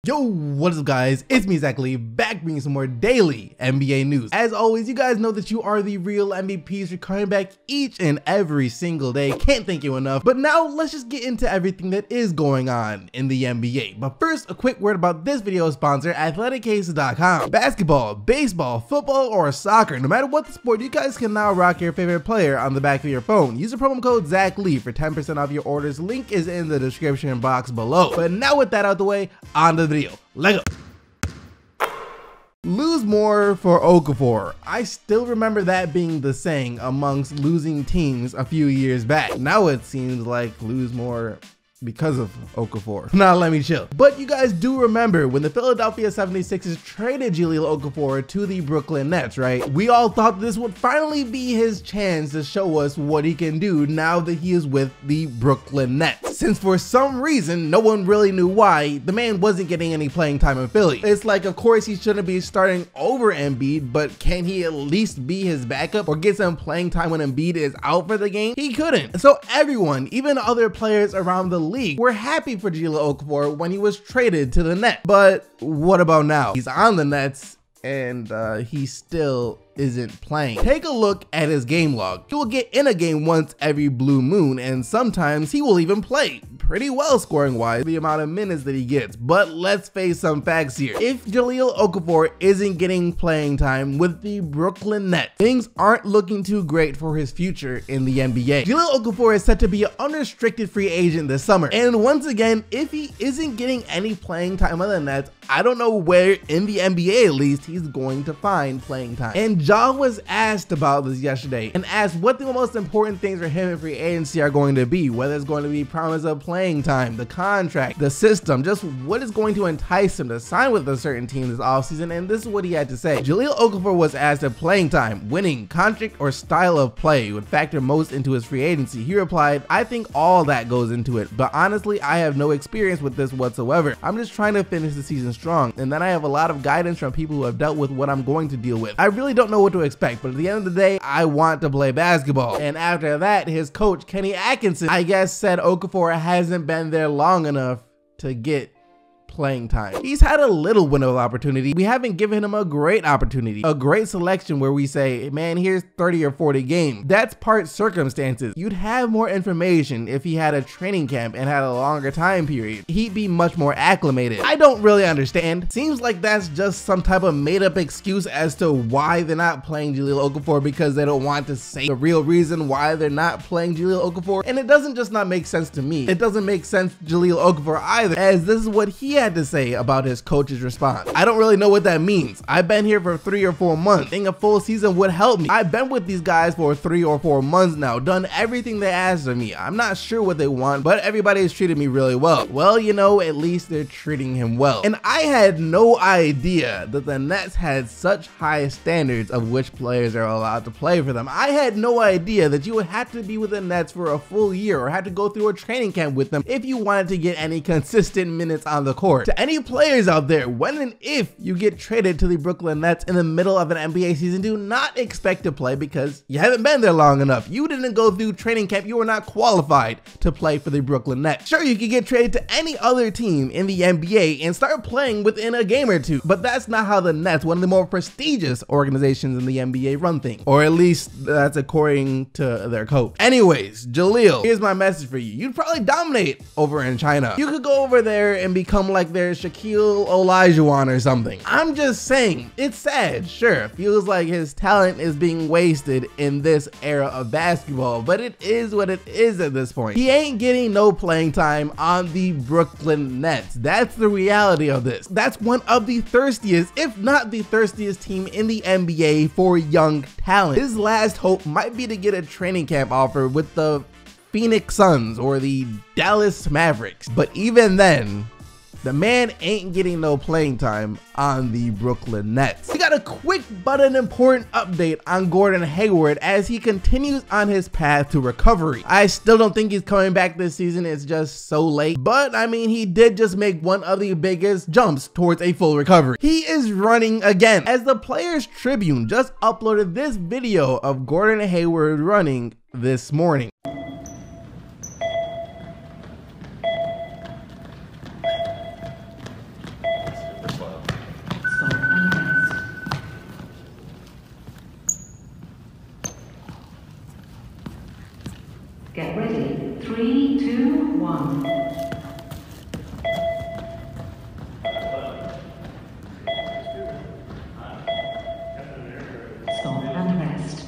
Yo, what is up guys? It's me, Jahlil, back bringing some more daily NBA news. As always, you guys know that you are the real MVPs for coming back each and every single day. Can't thank you enough. But now let's just get into everything that is going on in the NBA. But first, a quick word about this video sponsor, athleticcases.com. Basketball, baseball, football, or soccer, no matter what the sport, you guys can now rock your favorite player on the back of your phone. Use the promo code Jahlil for 10% off your orders. Link is in the description box below. But now with that out the way, on to the video. Let's go. Lose more for Okafor. I still remember that being the saying amongst losing teams a few years back. Now it seems like lose more because of Okafor. Now let me chill. But you guys do remember when the Philadelphia 76ers traded Jahlil Okafor to the Brooklyn Nets, right? We all thought this would finally be his chance to show us what he can do now that he is with the Brooklyn Nets. Since for some reason, no one really knew why, the man wasn't getting any playing time in Philly. It's like, of course he shouldn't be starting over Embiid, but can he at least be his backup or get some playing time when Embiid is out for the game? He couldn't. So everyone, even other players around the league, were happy for Jahlil Okafor when he was traded to the Nets. But what about now? He's on the Nets and he still isn't playing. Take a look at his game log. He will get in a game once every blue moon, and sometimes he will even play pretty well scoring wise the amount of minutes that he gets. But let's face some facts here. If Jahlil Okafor isn't getting playing time with the Brooklyn Nets, things aren't looking too great for his future in the NBA. Jahlil Okafor is set to be an unrestricted free agent this summer, and once again, if he isn't getting any playing time on the Nets, I don't know where in the NBA at least he's going to find playing time. And Ja was asked about this yesterday and asked what the most important things for him in free agency are going to be, whether it's going to be promise of playing time, the contract, the system, just what is going to entice him to sign with a certain team this offseason. And this is what he had to say. Jahlil Okafor was asked if playing time, winning, contract, or style of play would factor most into his free agency. He replied, "I think all that goes into it, but honestly, I have no experience with this whatsoever. I'm just trying to finish the season strong, and then I have a lot of guidance from people who have dealt with what I'm going to deal with. I really don't know what to expect, but at the end of the day, I want to play basketball." And after that, his coach, Kenny Atkinson, I guess said Okafor hasn't been there long enough to get playing time. He's had a little window of opportunity. We haven't given him a great opportunity, a great selection where we say, man, here's 30 or 40 games. That's part circumstances. You'd have more information if he had a training camp and had a longer time period. He'd be much more acclimated. I don't really understand. Seems like that's just some type of made up excuse as to why they're not playing Jahlil Okafor, because they don't want to say the real reason why they're not playing Jahlil Okafor. And it doesn't just not make sense to me. It doesn't make sense to Jahlil Okafor either, as this is what he had to say about his coach's response. "I don't really know what that means. I've been here for 3 or 4 months. I think a full season would help me. I've been with these guys for 3 or 4 months now, done everything they asked of me. I'm not sure what they want, but everybody's treated me really well." Well, you know, at least they're treating him well. And I had no idea that the Nets had such high standards of which players are allowed to play for them. I had no idea that you would have to be with the Nets for a full year or have to go through a training camp with them if you wanted to get any consistent minutes on the court. To any players out there, when and if you get traded to the Brooklyn Nets in the middle of an NBA season, do not expect to play because you haven't been there long enough. You didn't go through training camp. You were not qualified to play for the Brooklyn Nets. Sure, you could get traded to any other team in the NBA and start playing within a game or two, but that's not how the Nets, one of the more prestigious organizations in the NBA, run things. Or at least that's according to their coach. Anyways, Jahlil, here's my message for you. You'd probably dominate over in China. You could go over there and become like their Shaquille Olajuwon or something. I'm just saying, it's sad. Sure, feels like his talent is being wasted in this era of basketball, but it is what it is at this point. He ain't getting no playing time on the Brooklyn Nets. That's the reality of this. That's one of the thirstiest, if not the thirstiest team in the NBA for young talent. His last hope might be to get a training camp offer with the Phoenix Suns or the Dallas Mavericks, but even then, the man ain't getting no playing time on the Brooklyn Nets. We got a quick but an important update on Gordon Hayward as he continues on his path to recovery. I still don't think he's coming back this season. It's just so late. But I mean, he did just make one of the biggest jumps towards a full recovery. He is running again, as the Players Tribune just uploaded this video of Gordon Hayward running this morning. 1. Stop and rest.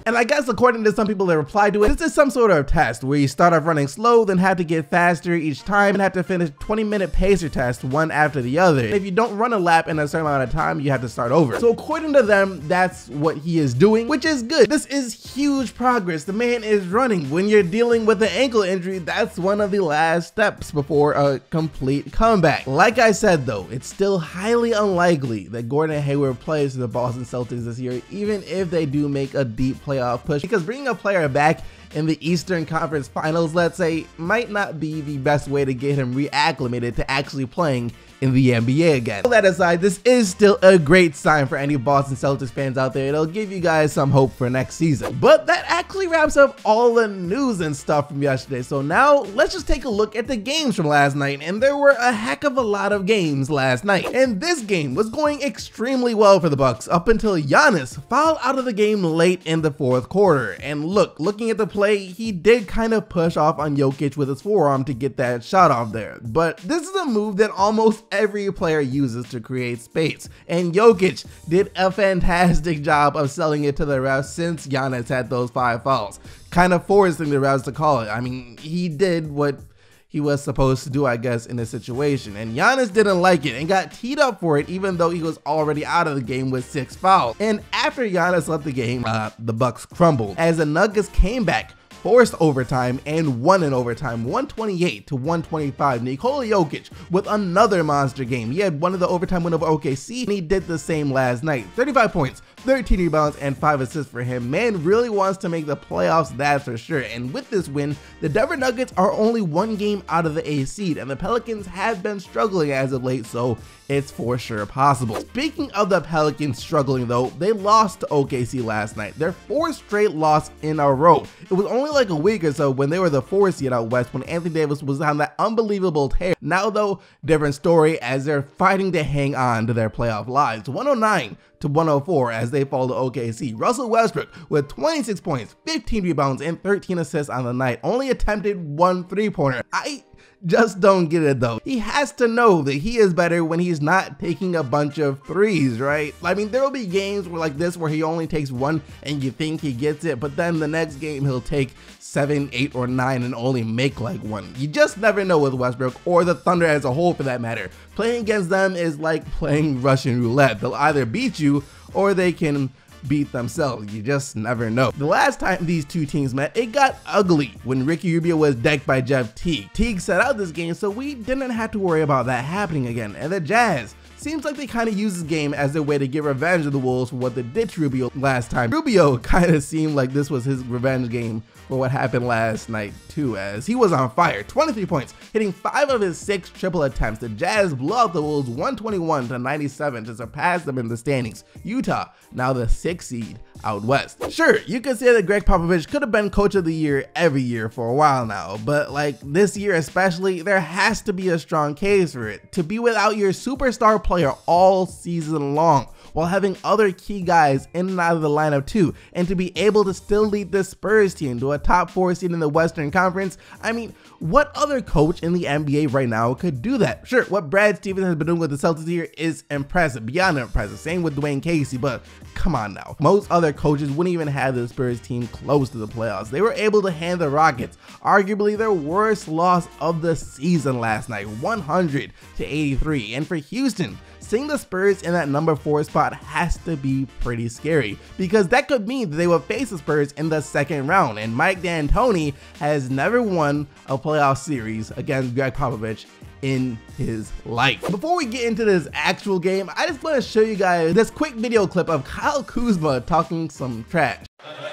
And I guess according to some people that replied to it, this is some sort of test where you start off running slow, then have to get faster each time and have to finish 20-minute pacer tests one after the other. If you don't run a lap in a certain amount of time, you have to start over. So according to them, that's what he is doing, which is good. This is huge progress. The man is running. When you're dealing with an ankle injury, that's one of the last steps before a complete comeback. Like I said though, it's still highly unlikely that Gordon Hayward plays for the Boston Celtics this year, even if they do make a deep playoff push, because bringing a player back in the Eastern Conference Finals, let's say, might not be the best way to get him reacclimated to actually playing in the NBA again. All that aside, this is still a great sign for any Boston Celtics fans out there. It'll give you guys some hope for next season. But that actually wraps up all the news and stuff from yesterday. So now let's just take a look at the games from last night. And there were a heck of a lot of games last night. And this game was going extremely well for the Bucks up until Giannis fouled out of the game late in the fourth quarter. And looking at the play, he did kind of push off on Jokic with his forearm to get that shot off there. But this is a move that almost every player uses to create space, and Jokic did a fantastic job of selling it to the refs since Giannis had those 5 fouls, kind of forcing the refs to call it. I mean, he did what he was supposed to do, I guess, in this situation, and Giannis didn't like it and got teed up for it, even though he was already out of the game with 6 fouls. And after Giannis left the game, the Bucks crumbled as the Nuggets came back, forced overtime, and won in overtime 128 to 125. Nikola Jokic with another monster game. He had one of the overtime win over OKC, and he did the same last night. 35 points, 13 rebounds, and 5 assists for him. Man really wants to make the playoffs, that's for sure. And with this win, the Denver Nuggets are only 1 game out of the A seed, and the Pelicans have been struggling as of late, so it's for sure possible. Speaking of the Pelicans struggling though, they lost to OKC last night, their 4th straight loss in a row. It was only like a week or so when they were the 4th seed out west when Anthony Davis was on that unbelievable tear. Now though, different story as they're fighting to hang on to their playoff lives. 109 to 104 as they fall to OKC. Russell Westbrook with 26 points, 15 rebounds, and 13 assists on the night. Only attempted 1 3-pointer. I just don't get it though. He has to know that he is better when he's not taking a bunch of threes, right? I mean, there will be games where like this where he only takes 1 and you think he gets it, but then the next game he'll take 7, 8, or 9 and only make like 1. You just never know with Westbrook, or the Thunder as a whole for that matter. Playing against them is like playing Russian roulette. They'll either beat you or they can beat themselves. You just never know. The last time these two teams met, it got ugly when Ricky Rubio was decked by Jeff Teague. Teague set out this game, so we didn't have to worry about that happening again. And the Jazz, seems like they kind of use this game as their way to get revenge of the Wolves for what they did to Rubio last time. Rubio kind of seemed like this was his revenge game for what happened last night too, as he was on fire. 23 points, hitting 5 of his 6 triple attempts. The Jazz blew out the Wolves 121 to 97 to surpass them in the standings. Utah, now the 6th seed out west. Sure, you could say that Greg Popovich could have been coach of the year every year for a while now, but like this year especially, there has to be a strong case for it. To be without your superstar player all season long, while having other key guys in and out of the lineup too, and to be able to still lead the Spurs team to a top 4 seed in the Western Conference. I mean, what other coach in the NBA right now could do that? Sure, what Brad Stevens has been doing with the Celtics here is impressive, beyond impressive. Same with Dwayne Casey, but come on now. Most other coaches wouldn't even have the Spurs team close to the playoffs. They were able to hand the Rockets arguably their worst loss of the season last night, 100 to 83. And for Houston, seeing the Spurs in that number 4 spot has to be pretty scary, because that could mean that they will face the Spurs in the 2nd round, and Mike D'Antoni has never won a playoff series against Greg Popovich in his life. Before we get into this actual game, I just want to show you guys this quick video clip of Kyle Kuzma talking some trash.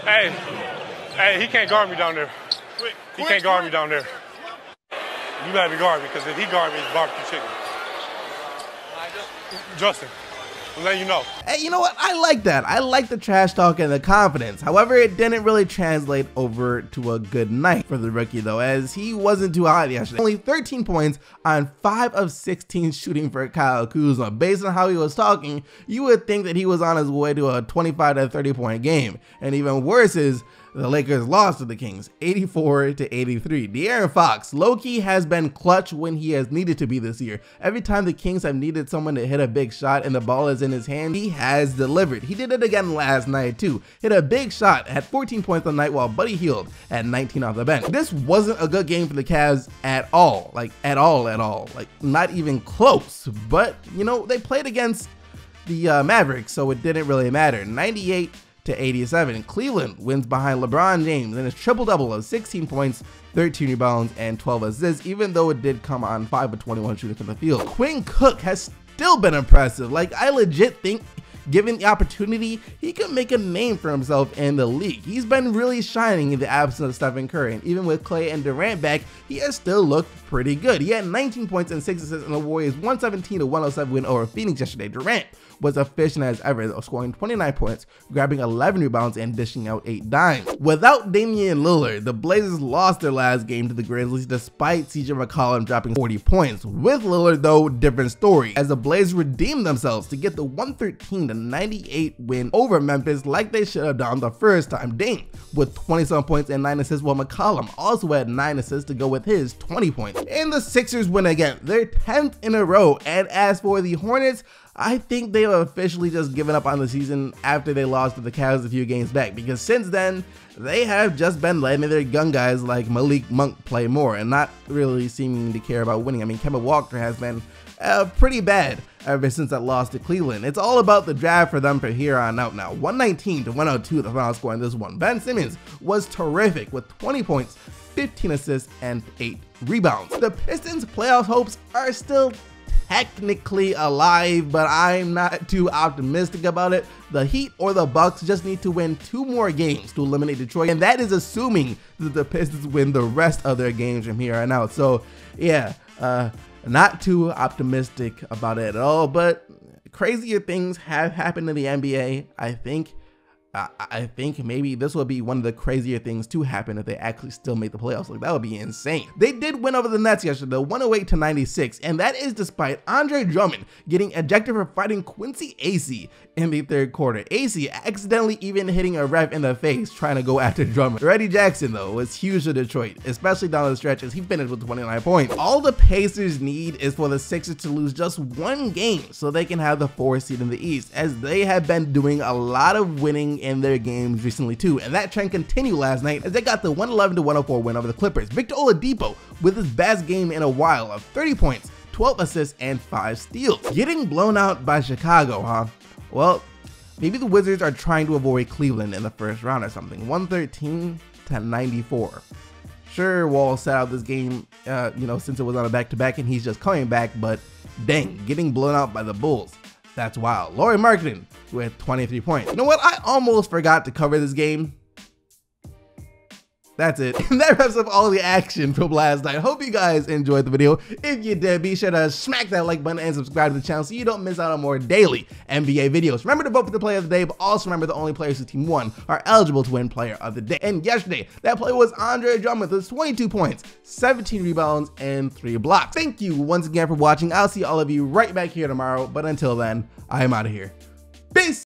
Hey, he can't guard me down there. He can't guard me down there. You better guard me, because if he guard me, it's barbecue chicken. Justin, I'm letting you know. Hey, you know what? I like that. I like the trash talk and the confidence. However, it didn't really translate over to a good night for the rookie though, as he wasn't too hot yesterday. Only 13 points on 5 of 16 shooting for Kyle Kuzma. Based on how he was talking, you would think that he was on his way to a 25 to 30 point game. And even worse is, the Lakers lost to the Kings 84-83. De'Aaron Fox, low-key has been clutch when he has needed to be this year. Every time the Kings have needed someone to hit a big shot and the ball is in his hand, he has delivered. He did it again last night too. Hit a big shot, had 14 points on the night while Buddy Hield had 19 off the bench. This wasn't a good game for the Cavs at all, like at all, like not even close. But you know, they played against the Mavericks, so it didn't really matter. 98-87. Cleveland wins behind LeBron James in his triple-double of 16 points, 13 rebounds, and 12 assists, even though it did come on 5 of 21 shooting from the field. Quinn Cook has still been impressive. Like, I legit think, given the opportunity, he could make a name for himself in the league. He's been really shining in the absence of Stephen Curry, and even with Clay and Durant back, he has still looked pretty good. He had 19 points and 6 assists in the Warriors' 117-107 win over Phoenix yesterday. Durant was efficient as ever, scoring 29 points, grabbing 11 rebounds, and dishing out 8 dimes. Without Damian Lillard, the Blazers lost their last game to the Grizzlies despite CJ McCollum dropping 40 points. With Lillard though, different story, as the Blazers redeemed themselves to get the 113-98 win over Memphis like they should have done the first time. Dame with 27 points and 9 assists, while McCollum also had 9 assists to go with his 20 points. And the Sixers win again, their 10th in a row. And as for the Hornets, I think they have officially just given up on the season after they lost to the Cavs a few games back, because since then, they have just been letting their gun guys like Malik Monk play more and not really seeming to care about winning. I mean, Kemba Walker has been pretty bad ever since that loss to Cleveland. It's all about the draft for them from here on out now. 119-102, the final score in this one. Ben Simmons was terrific with 20 points, 15 assists, and 8 rebounds. The Pistons' playoff hopes are still technically alive, but I'm not too optimistic about it. The Heat or the Bucks just need to win 2 more games to eliminate Detroit, and that is assuming that the Pistons win the rest of their games from here on out. So yeah, not too optimistic about it at all, but crazier things have happened in the NBA. I think maybe this will be one of the crazier things to happen if they actually still make the playoffs. Like, that would be insane. They did win over the Nets yesterday, 108-96, and that is despite Andre Drummond getting ejected for fighting Quincy Acey in the third quarter. Acey accidentally even hitting a ref in the face trying to go after Drummond. Reggie Jackson, though, was huge for Detroit, especially down the stretch as he finished with 29 points. All the Pacers need is for the Sixers to lose just 1 game so they can have the 4th seed in the East, as they have been doing a lot of winning in their games recently too, and that trend continued last night as they got the 111-104 win over the Clippers. Victor Oladipo with his best game in a while of 30 points, 12 assists, and 5 steals. Getting blown out by Chicago, huh? Well, maybe the Wizards are trying to avoid Cleveland in the first round or something. 113-94. Sure, Wall sat out this game, you know, since it was on a back-to-back and he's just coming back, but dang, getting blown out by the Bulls. That's wild. Lauri Markkanen with 23 points. You know what? I almost forgot to cover this game. That's it. That wraps up all the action from last night. Hope you guys enjoyed the video. If you did, be sure to smack that like button and subscribe to the channel so you don't miss out on more daily NBA videos. Remember to vote for the player of the day, but also remember the only players who team 1 are eligible to win player of the day. And yesterday, that player was Andre Drummond with 22 points, 17 rebounds, and 3 blocks. Thank you once again for watching. I'll see all of you right back here tomorrow, but until then, I am out of here. Peace!